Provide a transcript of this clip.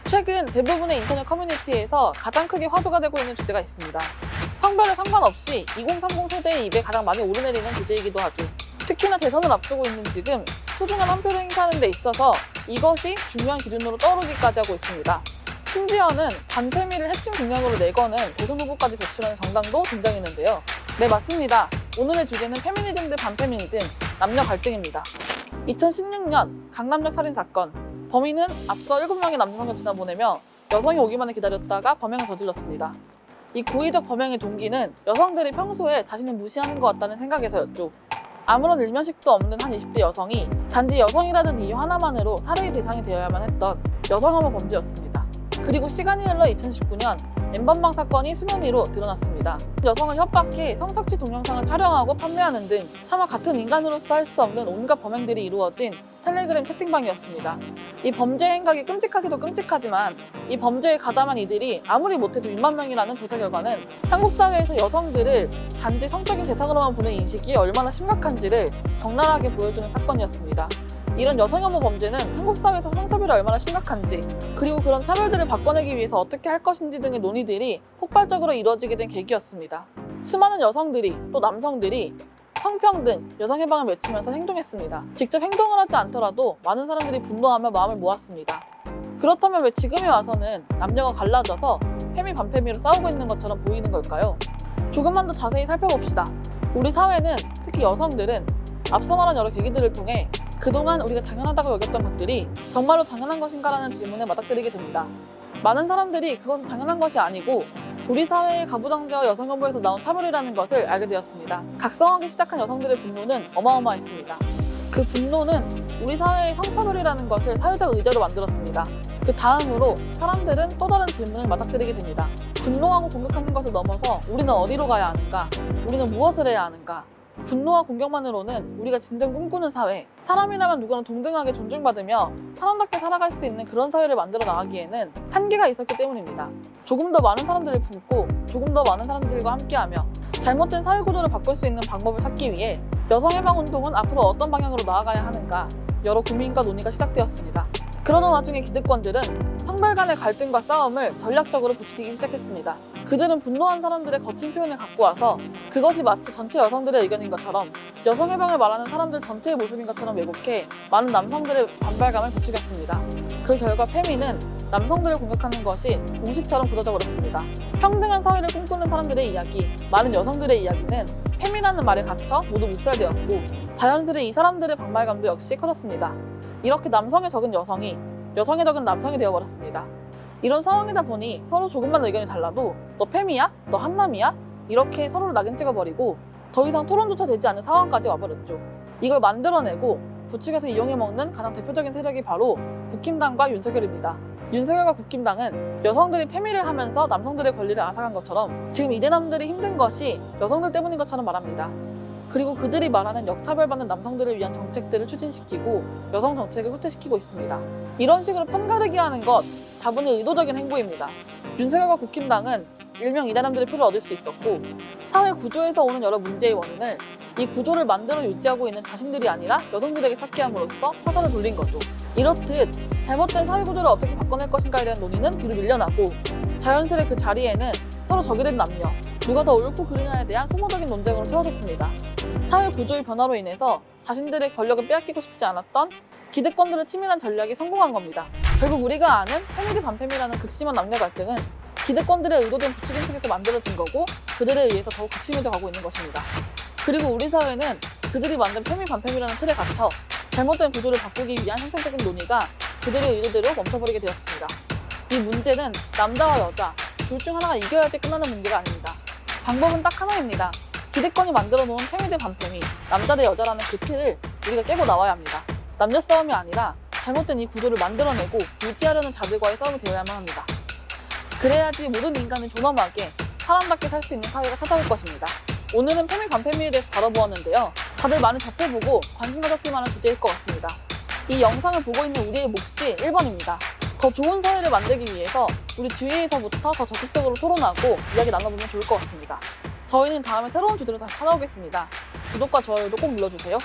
최근 대부분의 인터넷 커뮤니티에서 가장 크게 화두가 되고 있는 주제가 있습니다. 성별에 상관없이 2030 세대의 입에 가장 많이 오르내리는 주제이기도 하죠. 특히나 대선을 앞두고 있는 지금 소중한 한 표를 행사하는 데 있어서 이것이 중요한 기준으로 떠오르기까지 하고 있습니다. 심지어는 반페미를 핵심 공약으로 내거는 대선 후보까지 배출하는 정당도 등장했는데요. 네, 맞습니다. 오늘의 주제는 페미니즘 대 반페미니즘, 남녀 갈등입니다. 2016년 강남역 살인 사건. 범인은 앞서 7명의 남성을 지나보내며 여성이 오기만을 기다렸다가 범행을 저질렀습니다. 이 고의적 범행의 동기는 여성들이 평소에 자신을 무시하는 것 같다는 생각에서였죠. 아무런 일면식도 없는 한 20대 여성이 단지 여성이라는 이유 하나만으로 살해의 대상이 되어야만 했던 여성혐오 범죄였습니다. 그리고 시간이 흘러 2019년 N번방 사건이 수면 위로 드러났습니다. 여성을 협박해 성착취 동영상을 촬영하고 판매하는 등 차마 같은 인간으로서 할 수 없는 온갖 범행들이 이루어진 텔레그램 채팅방이었습니다. 이 범죄 행각이 끔찍하기도 끔찍하지만 이 범죄에 가담한 이들이 아무리 못해도 6만 명이라는 조사 결과는 한국 사회에서 여성들을 단지 성적인 대상으로만 보는 인식이 얼마나 심각한지를 적나라하게 보여주는 사건이었습니다. 이런 여성혐오 범죄는 한국 사회에서 성차별이 얼마나 심각한지, 그리고 그런 차별들을 바꿔내기 위해서 어떻게 할 것인지 등의 논의들이 폭발적으로 이루어지게 된 계기였습니다. 수많은 여성들이 또 남성들이 성평등, 여성해방을 외치면서 행동했습니다. 직접 행동을 하지 않더라도 많은 사람들이 분노하며 마음을 모았습니다. 그렇다면 왜 지금에 와서는 남녀가 갈라져서 페미 반페미로 싸우고 있는 것처럼 보이는 걸까요? 조금만 더 자세히 살펴봅시다. 우리 사회는, 특히 여성들은 앞서 말한 여러 계기들을 통해 그동안 우리가 당연하다고 여겼던 것들이 정말로 당연한 것인가라는 질문에 맞닥뜨리게 됩니다. 많은 사람들이 그것은 당연한 것이 아니고 우리 사회의 가부장제와 여성혐오에서 나온 차별이라는 것을 알게 되었습니다. 각성하기 시작한 여성들의 분노는 어마어마했습니다. 그 분노는 우리 사회의 성차별이라는 것을 사회적 의제로 만들었습니다. 그 다음으로 사람들은 또 다른 질문을 맞닥뜨리게 됩니다. 분노하고 공격하는 것을 넘어서 우리는 어디로 가야 하는가? 우리는 무엇을 해야 하는가? 분노와 공격만으로는 우리가 진정 꿈꾸는 사회, 사람이라면 누구나 동등하게 존중받으며 사람답게 살아갈 수 있는 그런 사회를 만들어 나가기에는 한계가 있었기 때문입니다. 조금 더 많은 사람들을 품고 조금 더 많은 사람들과 함께하며 잘못된 사회 구조를 바꿀 수 있는 방법을 찾기 위해 여성해방운동은 앞으로 어떤 방향으로 나아가야 하는가 여러 고민과 논의가 시작되었습니다. 그러던 와중에 기득권들은 성별 간의 갈등과 싸움을 전략적으로 부추기기 시작했습니다. 그들은 분노한 사람들의 거친 표현을 갖고 와서 그것이 마치 전체 여성들의 의견인 것처럼 여성해방을 말하는 사람들 전체의 모습인 것처럼 왜곡해 많은 남성들의 반발감을 부추겼습니다. 그 결과 페미는 남성들을 공격하는 것이 공식처럼 굳어져 버렸습니다. 평등한 사회를 꿈꾸는 사람들의 이야기, 많은 여성들의 이야기는 페미라는 말에 갇혀 모두 묵살되었고 자연스레 이 사람들의 반발감도 역시 커졌습니다. 이렇게 남성에 적은 여성이, 여성에 적은 남성이 되어버렸습니다. 이런 상황이다 보니 서로 조금만 의견이 달라도 너 페미야? 너 한남이야? 이렇게 서로를 낙인 찍어버리고 더 이상 토론조차 되지 않는 상황까지 와버렸죠. 이걸 만들어내고 부추겨서 이용해먹는 가장 대표적인 세력이 바로 국힘당과 윤석열입니다. 윤석열과 국힘당은 여성들이 페미를 하면서 남성들의 권리를 앗아간 것처럼 지금 이대남들이 힘든 것이 여성들 때문인 것처럼 말합니다. 그리고 그들이 말하는 역차별받는 남성들을 위한 정책들을 추진시키고 여성 정책을 후퇴시키고 있습니다. 이런 식으로 편가르기 하는 것 다분히 의도적인 행보입니다. 윤석열과 국힘당은 일명 이대남들의 표를 얻을 수 있었고 사회 구조에서 오는 여러 문제의 원인을 이 구조를 만들어 유지하고 있는 자신들이 아니라 여성들에게 찾게 함으로써 화살을 돌린 거죠. 이렇듯 잘못된 사회 구조를 어떻게 바꿔낼 것인가에 대한 논의는 뒤로 밀려나고 자연스레 그 자리에는 서로 적이 된 남녀, 누가 더 옳고 그르냐에 대한 소모적인 논쟁으로 채워졌습니다. 사회 구조의 변화로 인해서 자신들의 권력을 빼앗기고 싶지 않았던 기득권들의 치밀한 전략이 성공한 겁니다. 결국 우리가 아는 페미 대 반페미라는 극심한 남녀 갈등은 기득권들의 의도된 부추김 속에서 만들어진 거고 그들에 의해서 더욱 극심해져 가고 있는 것입니다. 그리고 우리 사회는 그들이 만든 페미 반페미라는 틀에 갇혀 잘못된 구조를 바꾸기 위한 형식적인 논의가 그들의 의도대로 멈춰버리게 되었습니다. 이 문제는 남자와 여자 둘 중 하나가 이겨야지 끝나는 문제가 아닙니다. 방법은 딱 하나입니다. 기득권이 만들어 놓은 페미 대 반페미, 남자 대 여자라는 그 틀을 우리가 깨고 나와야 합니다. 남녀 싸움이 아니라 잘못된 이 구조를 만들어내고 유지하려는 자들과의 싸움이 되어야만 합니다. 그래야지 모든 인간은 존엄하게 사람답게 살 수 있는 사회가 찾아올 것입니다. 오늘은 페미 반페미에 대해서 다뤄보았는데요. 다들 많이 접해보고 관심 가졌을 만한 주제일 것 같습니다. 이 영상을 보고 있는 우리의 몫이 1번입니다. 더 좋은 사회를 만들기 위해서 우리 주위에서부터 더 적극적으로 토론하고 이야기 나눠보면 좋을 것 같습니다. 저희는 다음에 새로운 주제로 다시 찾아오겠습니다. 구독과 좋아요도 꼭 눌러주세요.